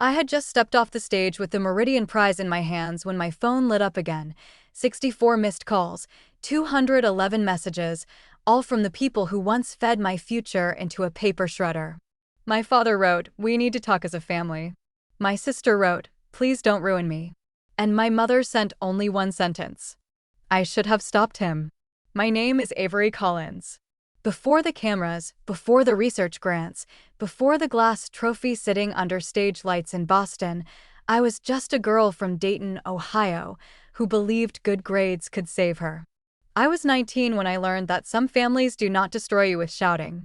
I had just stepped off the stage with the Meridian Prize in my hands when my phone lit up again. 64 missed calls, 211 messages, all from the people who once fed my future into a paper shredder. My father wrote, "We need to talk as a family." My sister wrote, "Please don't ruin me." And my mother sent only one sentence. I should have stopped him. My name is Avery Collins. Before the cameras, before the research grants, before the glass trophy sitting under stage lights in Boston, I was just a girl from Dayton, Ohio, who believed good grades could save her. I was 19 when I learned that some families do not destroy you with shouting.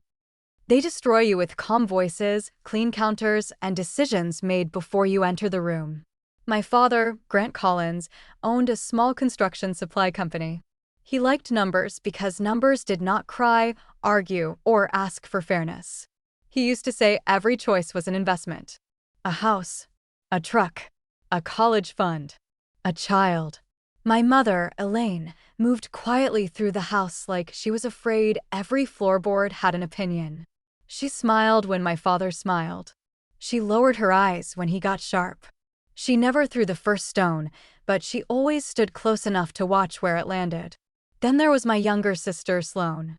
They destroy you with calm voices, clean counters, and decisions made before you enter the room. My father, Grant Collins, owned a small construction supply company. He liked numbers because numbers did not cry, argue, or ask for fairness. He used to say every choice was an investment. A house, a truck, a college fund, a child. My mother, Elaine, moved quietly through the house like she was afraid every floorboard had an opinion. She smiled when my father smiled. She lowered her eyes when he got sharp. She never threw the first stone, but she always stood close enough to watch where it landed. Then there was my younger sister, Sloane.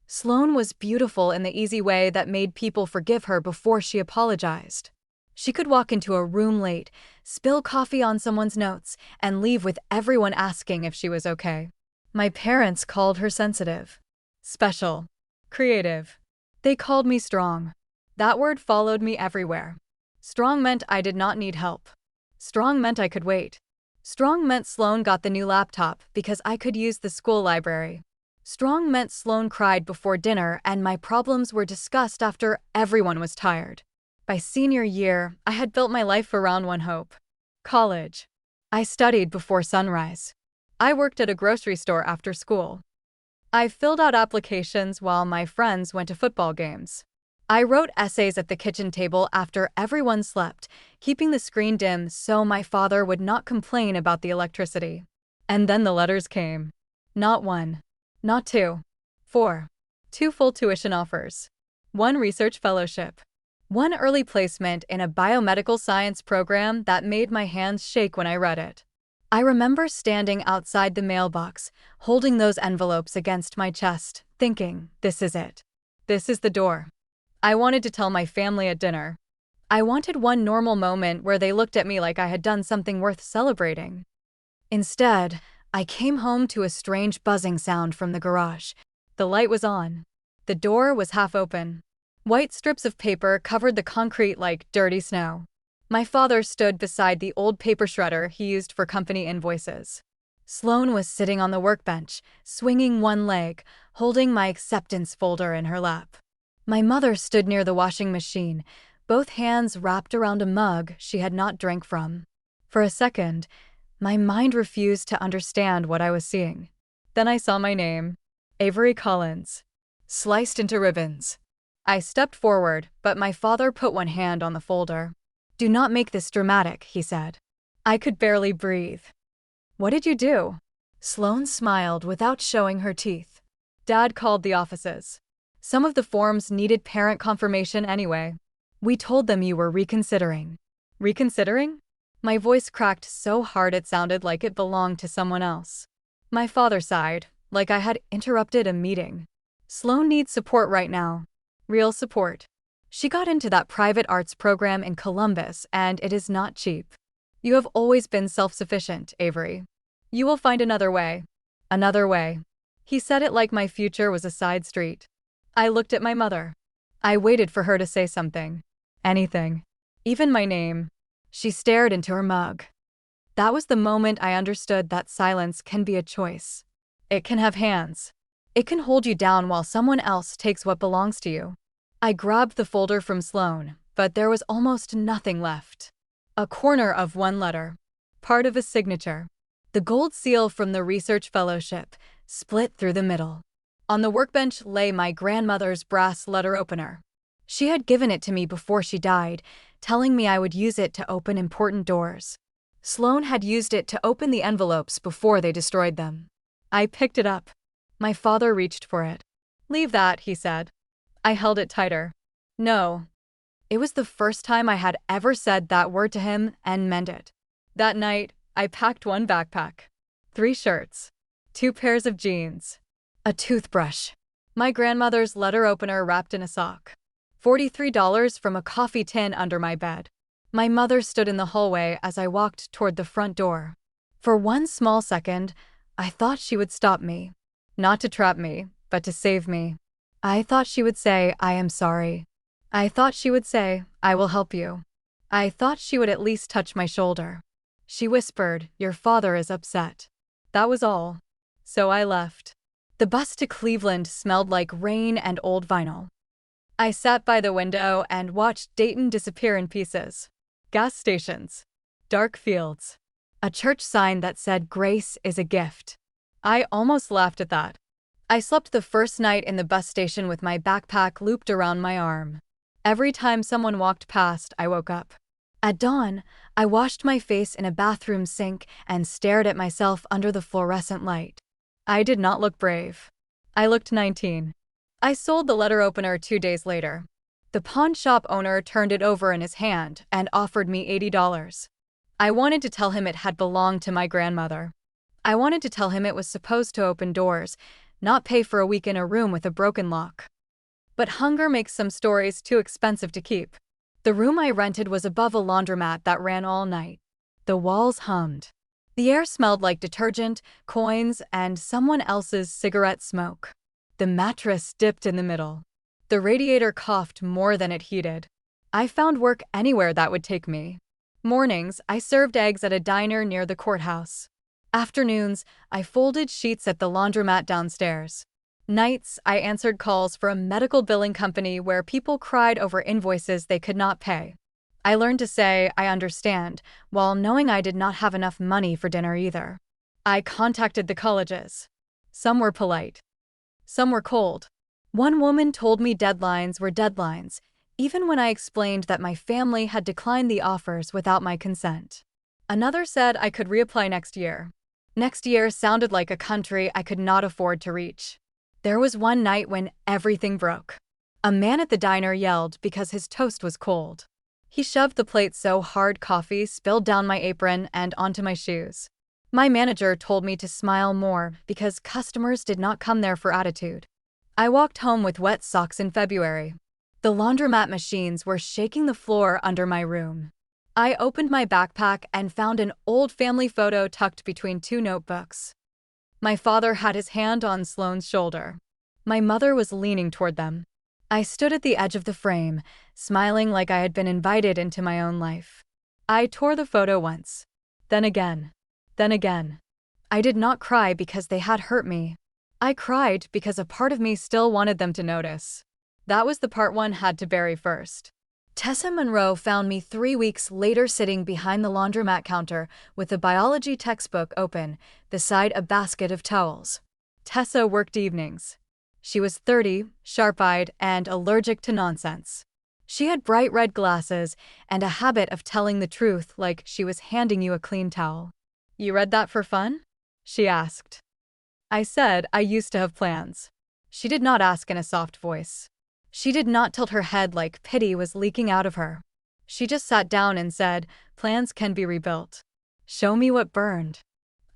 Sloane was beautiful in the easy way that made people forgive her before she apologized. She could walk into a room late, spill coffee on someone's notes, and leave with everyone asking if she was okay. My parents called her sensitive, special, creative. They called me strong. That word followed me everywhere. Strong meant I did not need help. Strong meant I could wait. Strong meant Sloane got the new laptop because I could use the school library. Strong meant Sloane cried before dinner and my problems were discussed after everyone was tired. By senior year, I had built my life around one hope: college. I studied before sunrise. I worked at a grocery store after school. I filled out applications while my friends went to football games. I wrote essays at the kitchen table after everyone slept, keeping the screen dim so my father would not complain about the electricity. And then the letters came. Not one. Not two. 4. 2 full tuition offers. 1 research fellowship. 1 early placement in a biomedical science program that made my hands shake when I read it. I remember standing outside the mailbox, holding those envelopes against my chest, thinking, this is it. This is the door. I wanted to tell my family at dinner. I wanted one normal moment where they looked at me like I had done something worth celebrating. Instead, I came home to a strange buzzing sound from the garage. The light was on. The door was half open. White strips of paper covered the concrete like dirty snow. My father stood beside the old paper shredder he used for company invoices. Sloane was sitting on the workbench, swinging one leg, holding my acceptance folder in her lap. My mother stood near the washing machine, both hands wrapped around a mug she had not drank from. For a second, my mind refused to understand what I was seeing. Then I saw my name, Avery Collins, sliced into ribbons. I stepped forward, but my father put one hand on the folder. "Do not make this dramatic," he said. I could barely breathe. "What did you do?" Sloane smiled without showing her teeth. "Dad called the offices. Some of the forms needed parent confirmation anyway. We told them you were reconsidering." "Reconsidering?" My voice cracked so hard it sounded like it belonged to someone else. My father sighed, like I had interrupted a meeting. "Sloane needs support right now. Real support. She got into that private arts program in Columbus, and it is not cheap. You have always been self-sufficient, Avery. You will find another way." Another way. He said it like my future was a side street. I looked at my mother. I waited for her to say something. Anything. Even my name. She stared into her mug. That was the moment I understood that silence can be a choice. It can have hands. It can hold you down while someone else takes what belongs to you. I grabbed the folder from Sloane, but there was almost nothing left. A corner of one letter. Part of a signature. The gold seal from the research fellowship, split through the middle. On the workbench lay my grandmother's brass letter opener. She had given it to me before she died, telling me I would use it to open important doors. Sloane had used it to open the envelopes before they destroyed them. I picked it up. My father reached for it. "Leave that," he said. I held it tighter. "No. It was the first time I had ever said that word to him and meant it. That night, I packed one backpack, 3 shirts, 2 pairs of jeans, a toothbrush, my grandmother's letter opener wrapped in a sock, $43 from a coffee tin under my bed. My mother stood in the hallway as I walked toward the front door. For one small second, I thought she would stop me. Not to trap me, but to save me. I thought she would say, "I am sorry." I thought she would say, "I will help you." I thought she would at least touch my shoulder. She whispered, "Your father is upset." That was all. So I left. The bus to Cleveland smelled like rain and old vinyl. I sat by the window and watched Dayton disappear in pieces. Gas stations. Dark fields. A church sign that said, "Grace is a gift." I almost laughed at that. I slept the first night in the bus station with my backpack looped around my arm. Every time someone walked past, I woke up. At dawn, I washed my face in a bathroom sink and stared at myself under the fluorescent light. I did not look brave. I looked 19. I sold the letter opener 2 days later. The pawn shop owner turned it over in his hand and offered me $80. I wanted to tell him it had belonged to my grandmother. I wanted to tell him it was supposed to open doors, not pay for a week in a room with a broken lock. But hunger makes some stories too expensive to keep. The room I rented was above a laundromat that ran all night. The walls hummed. The air smelled like detergent, coins, and someone else's cigarette smoke. The mattress dipped in the middle. The radiator coughed more than it heated. I found work anywhere that would take me. Mornings, I served eggs at a diner near the courthouse. Afternoons, I folded sheets at the laundromat downstairs. Nights, I answered calls for a medical billing company where people cried over invoices they could not pay. I learned to say, "I understand," while knowing I did not have enough money for dinner either. I contacted the colleges. Some were polite. Some were cold. One woman told me deadlines were deadlines, even when I explained that my family had declined the offers without my consent. Another said I could reapply next year. Next year sounded like a country I could not afford to reach. There was one night when everything broke. A man at the diner yelled because his toast was cold. He shoved the plate so hard coffee spilled down my apron and onto my shoes. My manager told me to smile more because customers did not come there for attitude. I walked home with wet socks in February. The laundromat machines were shaking the floor under my room. I opened my backpack and found an old family photo tucked between 2 notebooks. My father had his hand on Sloane's shoulder. My mother was leaning toward them. I stood at the edge of the frame, smiling like I had been invited into my own life. I tore the photo once. Then again. Then again. I did not cry because they had hurt me. I cried because a part of me still wanted them to notice. That was the part one had to bury first. Tessa Monroe found me 3 weeks later sitting behind the laundromat counter with a biology textbook open, beside a basket of towels. Tessa worked evenings. She was 30, sharp-eyed, and allergic to nonsense. She had bright red glasses and a habit of telling the truth like she was handing you a clean towel. "You read that for fun?" she asked. I said I used to have plans. She did not ask in a soft voice. She did not tilt her head like pity was leaking out of her. She just sat down and said, "Plans can be rebuilt. Show me what burned."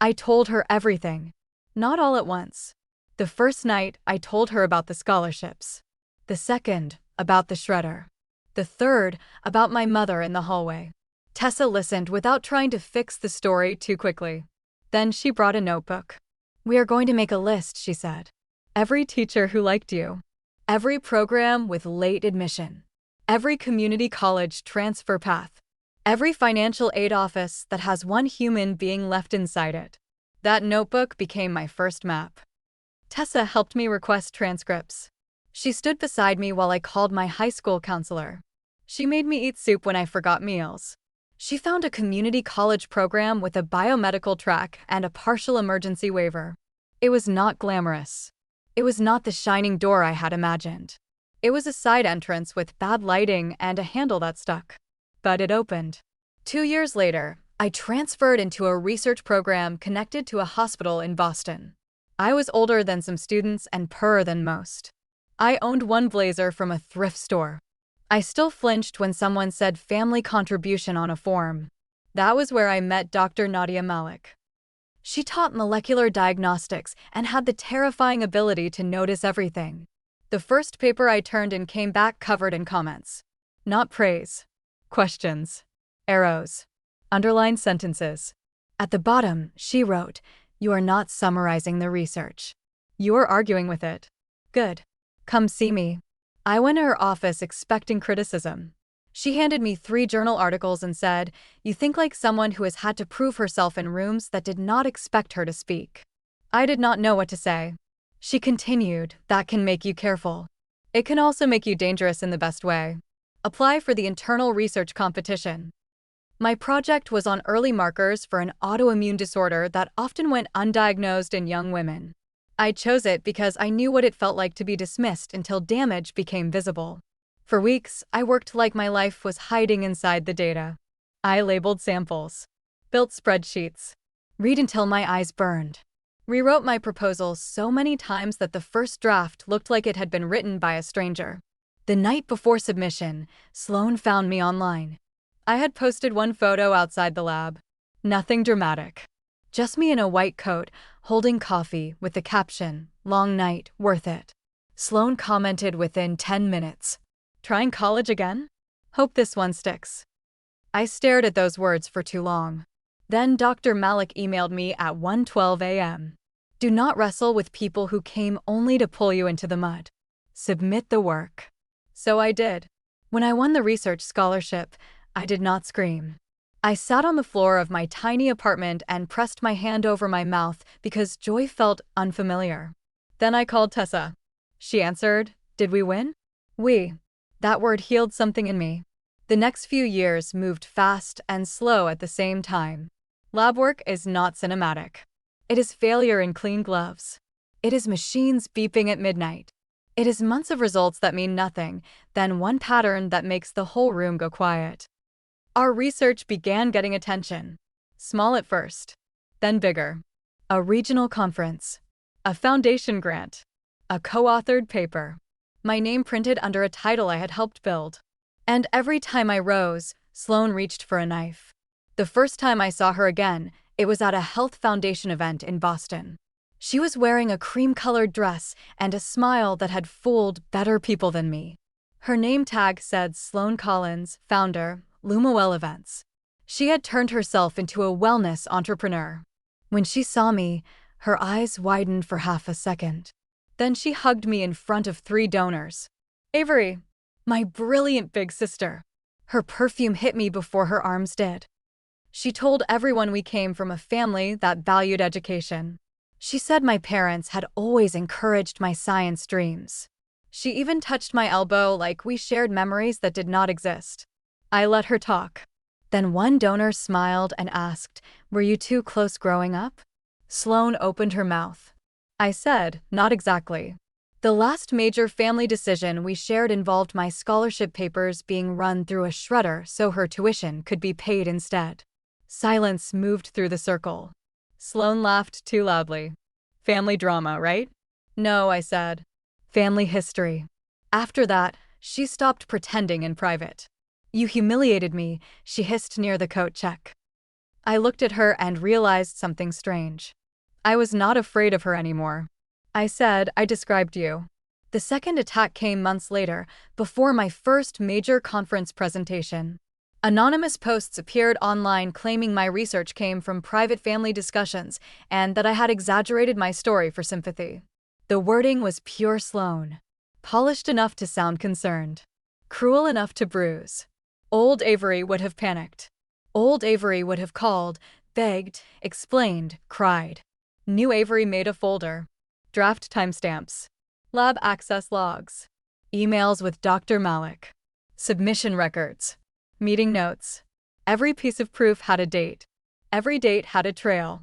I told her everything. Not all at once. The first night, I told her about the scholarships. The second, about the shredder. The third, about my mother in the hallway. Tessa listened without trying to fix the story too quickly. Then she brought a notebook. "We are going to make a list," she said. "Every teacher who liked you. Every program with late admission. Every community college transfer path. Every financial aid office that has one human being left inside it." That notebook became my first map. Tessa helped me request transcripts. She stood beside me while I called my high school counselor. She made me eat soup when I forgot meals. She found a community college program with a biomedical track and a partial emergency waiver. It was not glamorous. It was not the shining door I had imagined. It was a side entrance with bad lighting and a handle that stuck. But it opened. 2 years later, I transferred into a research program connected to a hospital in Boston. I was older than some students and poorer than most. I owned one blazer from a thrift store. I still flinched when someone said family contribution on a form. That was where I met Dr. Nadia Malik. She taught molecular diagnostics and had the terrifying ability to notice everything. The first paper I turned in came back covered in comments. Not praise. Questions. Arrows. Underlined sentences. At the bottom, she wrote, "You are not summarizing the research. You are arguing with it. Good. Come see me." I went to her office expecting criticism. She handed me 3 journal articles and said, "You think like someone who has had to prove herself in rooms that did not expect her to speak." I did not know what to say. She continued, "That can make you careful. It can also make you dangerous in the best way. Apply for the internal research competition." My project was on early markers for an autoimmune disorder that often went undiagnosed in young women. I chose it because I knew what it felt like to be dismissed until damage became visible. For weeks, I worked like my life was hiding inside the data. I labeled samples, built spreadsheets, read until my eyes burned, rewrote my proposal so many times that the first draft looked like it had been written by a stranger. The night before submission, Sloan found me online. I had posted one photo outside the lab. Nothing dramatic. Just me in a white coat, holding coffee, with the caption, "Long night, worth it." Sloan commented within 10 minutes. "Trying college again? Hope this one sticks." I stared at those words for too long. Then Dr. Malik emailed me at 1:12 a.m. "Do not wrestle with people who came only to pull you into the mud. Submit the work." So I did. When I won the research scholarship, I did not scream. I sat on the floor of my tiny apartment and pressed my hand over my mouth because joy felt unfamiliar. Then I called Tessa. She answered, "Did we win?" "We." That word healed something in me. The next few years moved fast and slow at the same time. Lab work is not cinematic. It is failure in clean gloves. It is machines beeping at midnight. It is months of results that mean nothing, then one pattern that makes the whole room go quiet. Our research began getting attention. Small at first, then bigger. A regional conference. A foundation grant. A co-authored paper. My name printed under a title I had helped build. And every time I rose, Sloan reached for a knife. The first time I saw her again, it was at a Health Foundation event in Boston. She was wearing a cream-colored dress and a smile that had fooled better people than me. Her name tag said Sloan Collins, founder, Lumawell Events. She had turned herself into a wellness entrepreneur. When she saw me, her eyes widened for half a second. Then she hugged me in front of 3 donors. Avery, my brilliant big sister. Her perfume hit me before her arms did. She told everyone we came from a family that valued education. She said my parents had always encouraged my science dreams. She even touched my elbow like we shared memories that did not exist. I let her talk. Then one donor smiled and asked, "Were you too close growing up?" Sloan opened her mouth. I said, "Not exactly." The last major family decision we shared involved my scholarship papers being run through a shredder so her tuition could be paid instead. Silence moved through the circle. Sloan laughed too loudly. "Family drama, right?" "No," I said. "Family history." After that, she stopped pretending in private. "You humiliated me," she hissed near the coat check. I looked at her and realized something strange. I was not afraid of her anymore. I said, "I described you." The second attack came months later, before my first major conference presentation. Anonymous posts appeared online claiming my research came from private family discussions and that I had exaggerated my story for sympathy. The wording was pure Sloan. Polished enough to sound concerned. Cruel enough to bruise. Old Avery would have panicked. Old Avery would have called, begged, explained, cried. New Avery made a folder. Draft timestamps. Lab access logs. Emails with Dr. Malik. Submission records. Meeting notes. Every piece of proof had a date. Every date had a trail.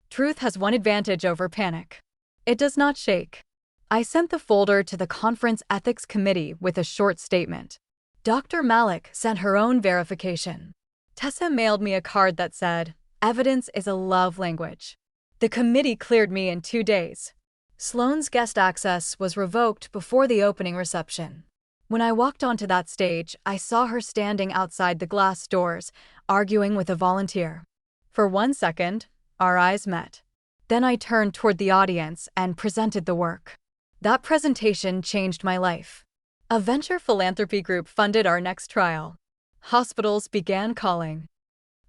Truth has one advantage over panic. It does not shake. I sent the folder to the conference ethics committee with a short statement. Dr. Malik sent her own verification. Tessa mailed me a card that said, "Evidence is a love language." The committee cleared me in 2 days. Sloan's guest access was revoked before the opening reception. When I walked onto that stage, I saw her standing outside the glass doors, arguing with a volunteer. For 1 second, our eyes met. Then I turned toward the audience and presented the work. That presentation changed my life. A venture philanthropy group funded our next trial. Hospitals began calling.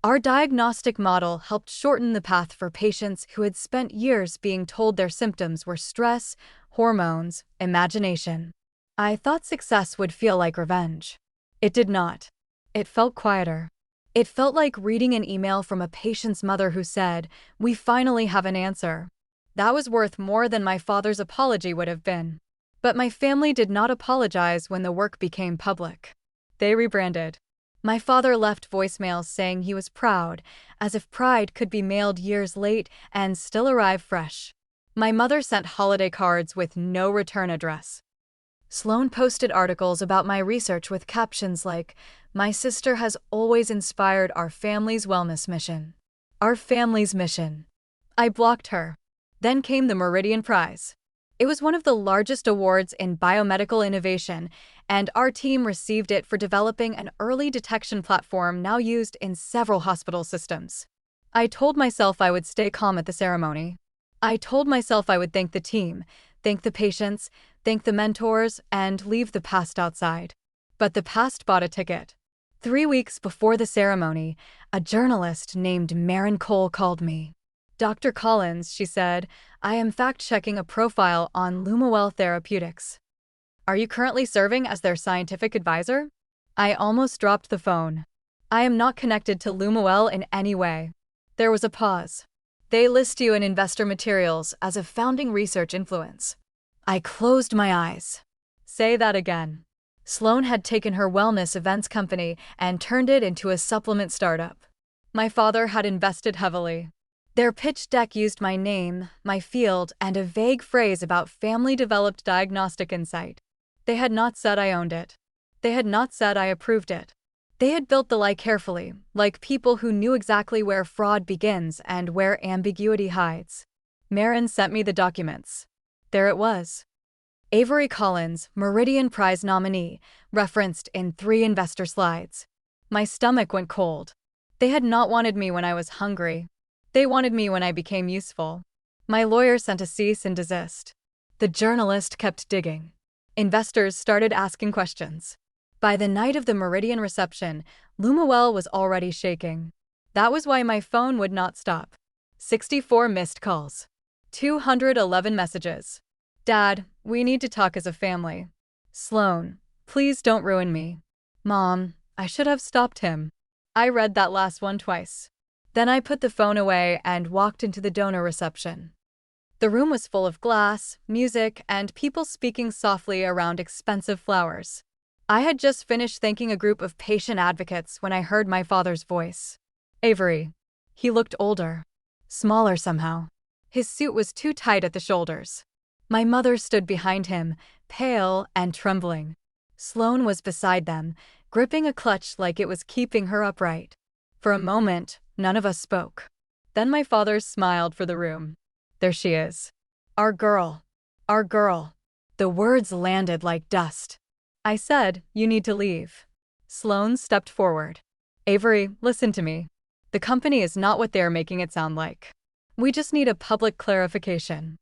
Our diagnostic model helped shorten the path for patients who had spent years being told their symptoms were stress, hormones, imagination. I thought success would feel like revenge. It did not. It felt quieter. It felt like reading an email from a patient's mother who said, "We finally have an answer." That was worth more than my father's apology would have been. But my family did not apologize when the work became public. They rebranded. My father left voicemails saying he was proud, as if pride could be mailed years late and still arrive fresh. My mother sent holiday cards with no return address. Sloan posted articles about my research with captions like, "My sister has always inspired our family's wellness mission." Our family's mission. I blocked her. Then came the Meridian Prize. It was one of the largest awards in biomedical innovation, and our team received it for developing an early detection platform now used in several hospital systems. I told myself I would stay calm at the ceremony. I told myself I would thank the team, thank the patients, thank the mentors, and leave the past outside. But the past bought a ticket. 3 weeks before the ceremony, a journalist named Marin Cole called me. "Dr. Collins," she said, "I am fact-checking a profile on Lumawell Therapeutics. Are you currently serving as their scientific advisor?" I almost dropped the phone. "I am not connected to Lumawell in any way." There was a pause. "They list you in investor materials as a founding research influence." I closed my eyes. Say that again. Sloan had taken her wellness events company and turned it into a supplement startup. My father had invested heavily. Their pitch deck used my name, my field, and a vague phrase about family-developed diagnostic insight. They had not said I owned it. They had not said I approved it. They had built the lie carefully, like people who knew exactly where fraud begins and where ambiguity hides. Marin sent me the documents. There it was. Avery Collins, Meridian Prize nominee, referenced in 3 investor slides. My stomach went cold. They had not wanted me when I was hungry. They wanted me when I became useful. My lawyer sent a cease and desist. The journalist kept digging. Investors started asking questions. By the night of the Meridian reception, Lumawell was already shaking. That was why my phone would not stop. 64 missed calls. 211 messages. "Dad, we need to talk as a family." "Sloan, please don't ruin me." "Mom, I should have stopped him." I read that last one twice. Then I put the phone away and walked into the donor reception. The room was full of glass, music, and people speaking softly around expensive flowers. I had just finished thanking a group of patient advocates when I heard my father's voice. "Avery." He looked older. Smaller somehow. His suit was too tight at the shoulders. My mother stood behind him, pale and trembling. Sloan was beside them, gripping a clutch like it was keeping her upright. For a moment, none of us spoke. Then my father smiled for the room. "There she is. Our girl. Our girl." The words landed like dust. I said, "You need to leave." Sloan stepped forward. "Avery, listen to me. The company is not what they're making it sound like. We just need a public clarification.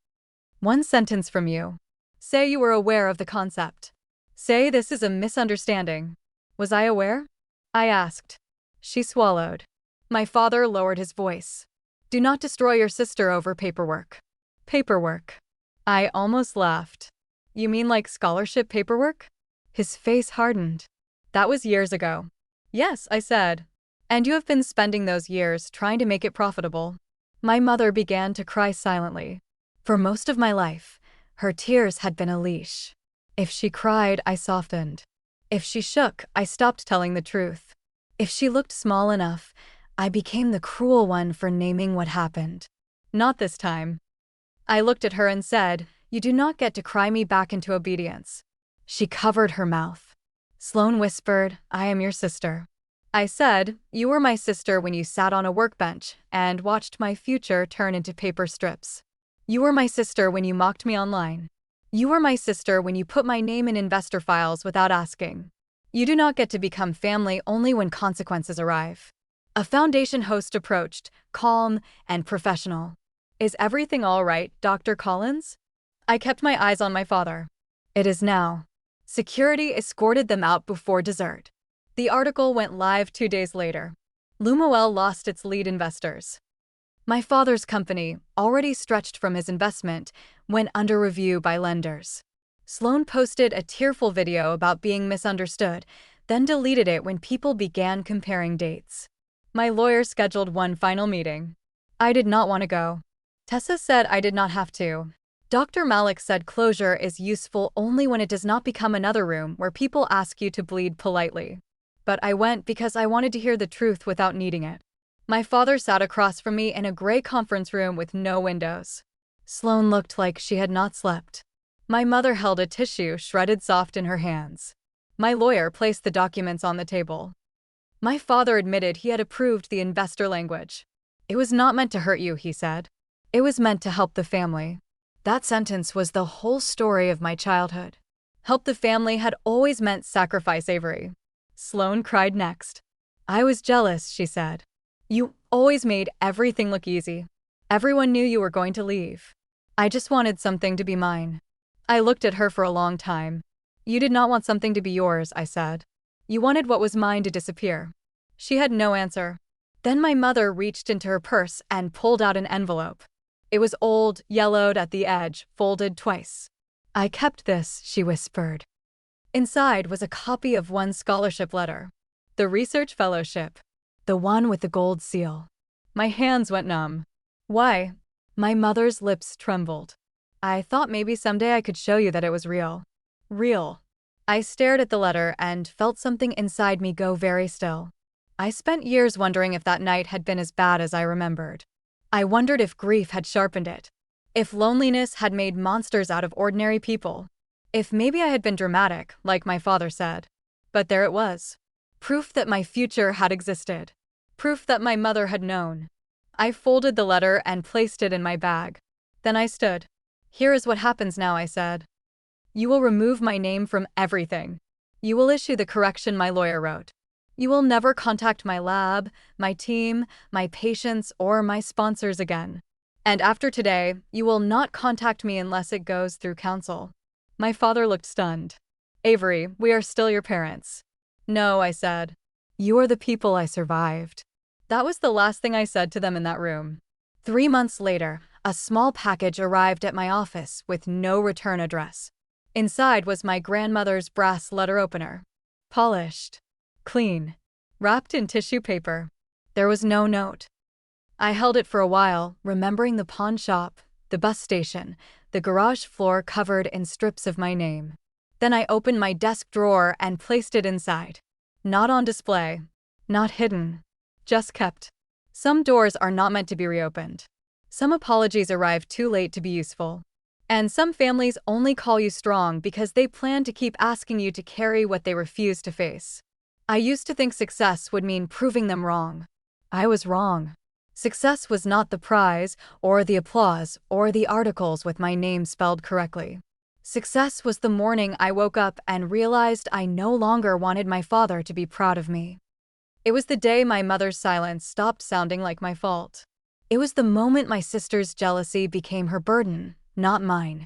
One sentence from you. Say you were aware of the concept. Say this is a misunderstanding." "Was I aware?" I asked. She swallowed. My father lowered his voice. "Do not destroy your sister over paperwork." "Paperwork." I almost laughed. "You mean like scholarship paperwork?" His face hardened. "That was years ago." "Yes," I said. "And you have been spending those years trying to make it profitable." My mother began to cry silently. For most of my life, her tears had been a leash. If she cried, I softened. If she shook, I stopped telling the truth. If she looked small enough, I became the cruel one for naming what happened. Not this time. I looked at her and said, "You do not get to cry me back into obedience." She covered her mouth. Sloan whispered, "I am your sister." I said, "You were my sister when you sat on a workbench and watched my future turn into paper strips. You were my sister when you mocked me online. You were my sister when you put my name in investor files without asking. You do not get to become family only when consequences arrive. A Foundation host approached, calm and professional. Is everything all right, Dr. Collins? I kept my eyes on my father. It is now. Security escorted them out before dessert. The article went live 2 days later. Lumoel lost its lead investors. My father's company, already stretched from his investment, went under review by lenders. Sloan posted a tearful video about being misunderstood, then deleted it when people began comparing dates. My lawyer scheduled one final meeting. I did not want to go. Tessa said I did not have to. Dr. Malik said closure is useful only when it does not become another room where people ask you to bleed politely. But I went because I wanted to hear the truth without needing it. My father sat across from me in a gray conference room with no windows. Sloan looked like she had not slept. My mother held a tissue shredded soft in her hands. My lawyer placed the documents on the table. My father admitted he had approved the investor language. It was not meant to hurt you, he said. It was meant to help the family. That sentence was the whole story of my childhood. Help the family had always meant sacrifice Avery. Sloan cried next. I was jealous, she said. You always made everything look easy. Everyone knew you were going to leave. I just wanted something to be mine. I looked at her for a long time. You did not want something to be yours, I said. You wanted what was mine to disappear. She had no answer. Then my mother reached into her purse and pulled out an envelope. It was old, yellowed at the edge, folded twice. I kept this, she whispered. Inside was a copy of one scholarship letter. The research fellowship. The one with the gold seal. My hands went numb. Why? My mother's lips trembled. I thought maybe someday I could show you that it was real. Real. I stared at the letter and felt something inside me go very still. I spent years wondering if that night had been as bad as I remembered. I wondered if grief had sharpened it. If loneliness had made monsters out of ordinary people. If maybe I had been dramatic, like my father said. But there it was. Proof that my future had existed. Proof that my mother had known. I folded the letter and placed it in my bag. Then I stood. Here is what happens now, I said. You will remove my name from everything. You will issue the correction my lawyer wrote. You will never contact my lab, my team, my patients, or my sponsors again. And after today, you will not contact me unless it goes through counsel. My father looked stunned. Avery, we are still your parents. No, I said. You are the people I survived. That was the last thing I said to them in that room. 3 months later, a small package arrived at my office with no return address. Inside was my grandmother's brass letter opener. Polished. Clean. Wrapped in tissue paper. There was no note. I held it for a while, remembering the pawn shop, the bus station, the garage floor covered in strips of my name. Then I opened my desk drawer and placed it inside. Not on display. Not hidden. Just kept. Some doors are not meant to be reopened. Some apologies arrive too late to be useful. And some families only call you strong because they plan to keep asking you to carry what they refuse to face. I used to think success would mean proving them wrong. I was wrong. Success was not the prize, or the applause, or the articles with my name spelled correctly. Success was the morning I woke up and realized I no longer wanted my father to be proud of me. It was the day my mother's silence stopped sounding like my fault. It was the moment my sister's jealousy became her burden, not mine.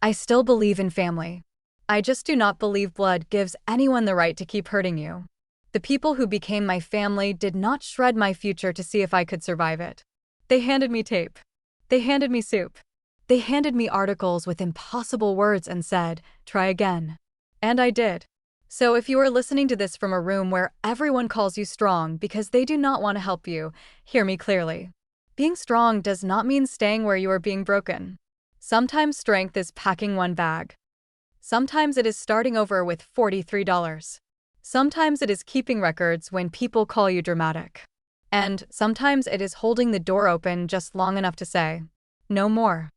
I still believe in family. I just do not believe blood gives anyone the right to keep hurting you. The people who became my family did not shred my future to see if I could survive it. They handed me tape. They handed me soup. They handed me articles with impossible words and said, try again. And I did. So if you are listening to this from a room where everyone calls you strong because they do not want to help you, hear me clearly. Being strong does not mean staying where you are being broken. Sometimes strength is packing one bag. Sometimes it is starting over with $43. Sometimes it is keeping records when people call you dramatic. And sometimes it is holding the door open just long enough to say, no more.